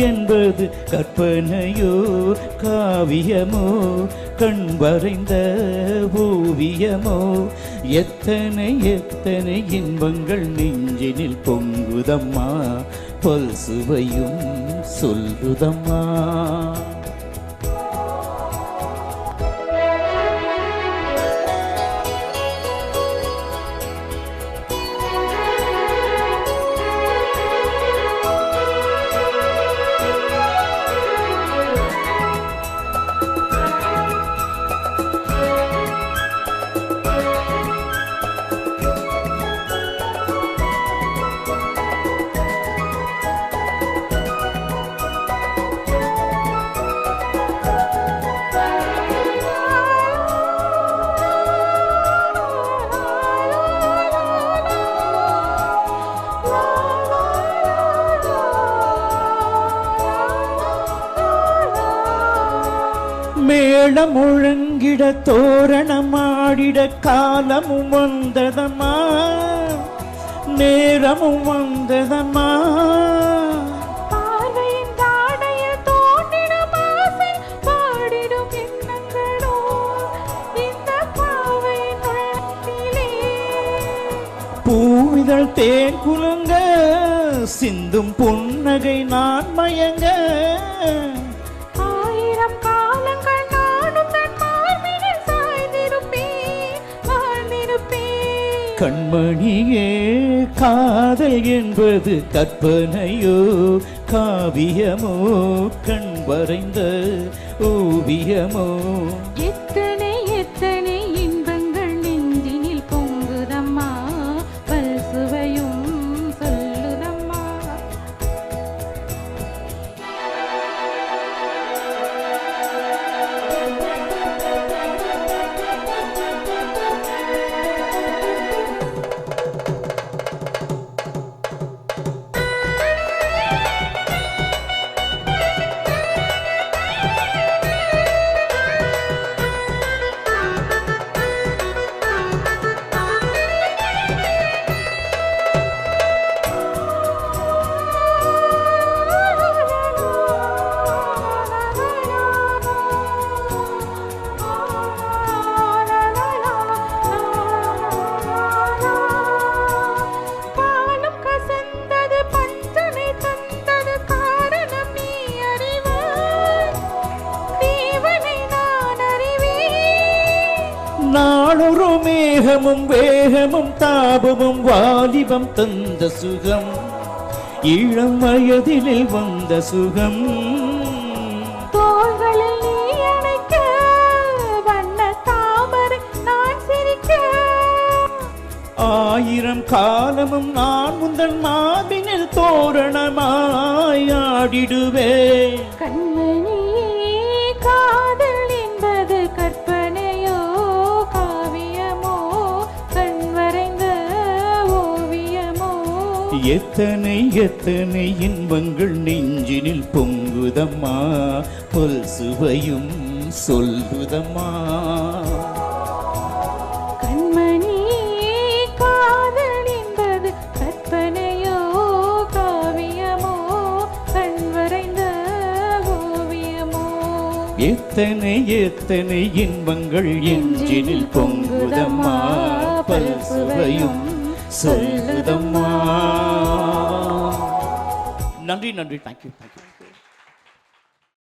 என்பது கற்பனையோ காவியமோ கண் வரைந்த ஓவியமோ எத்தனை எத்தனை இன்பங்கள் நெஞ்சினில் பொங்குதம்மா பல் சுவையும் சொல்லுதம்மா. மேளம் முழங்கிட தோரணமாடிட காலமும் வந்ததம்மா நேரமும் வந்ததம்மா. பார்வையின் தாடையில் தோன்றிடும் ஆசை பாடிடும் எண்ணங்களோ இந்த பாவையின் உள்ளத்திலே. பூவிதழ் தேன் குலுங்க சிந்தும் புன்னகை நான் மயங்க கண்மணியே காதல் என்பது கற்பனையோ காவியமோ கண் வரைந்த ஓவியமோ எத்தனை எத்தனை இன்பங்கள் நெஞ்சினில் பொங்குதம்மா பல் சுவையும் சொல்லுதம்மா. நாளொரு மேகமும் வேகமும் தாபமும் வாலிபம் தந்த சுகம் இளம் வயதில் வந்த சுகம். தோள்களில் நீ அணைக்க வண்ண தாமரை நான் சிரிக்க ஆயிரம் காலமும் நான் முந்தன் மாவினில் தோரணமாய் ஆடிடுவேன். கண்மணி காதல் என்பது கற்பனையோ காவியமோ கண் வரைந்த ஓவியமோ எத்தனை எத்தனை இன்பங்கள் நெஞ்சினில் பொங்குதம்மா பல் சுவையும் சொல்லுதம்மா. கண்மணி காதல் என்பது கற்பனையோ காவியமோ கண் வரைந்த ஓவியமோ எத்தனை எத்தனை இன்பங்கள் நெஞ்சினில் பொங்குதம்மா பல் சுவையும் சொல்லுதம்மா. நன்றி நன்றி. தேங்க்யூ.